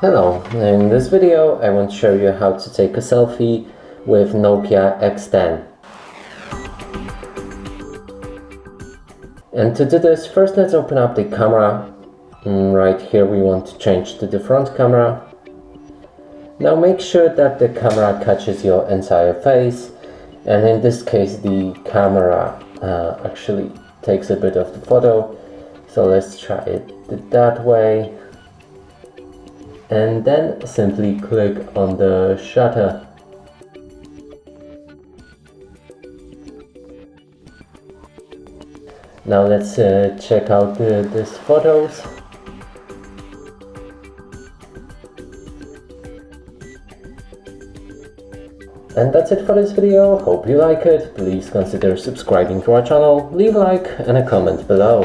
Hello, in this video I want to show you how to take a selfie with Nokia X10. And to do this, first let's open up the camera. Right here we want to change to the front camera. Now make sure that the camera catches your entire face, and in this case the camera actually takes a bit of the photo. So let's try it that way. And then simply click on the shutter. Now let's check out these photos. And that's it for this video. Hope you like it. Please consider subscribing to our channel, leave a like and a comment below.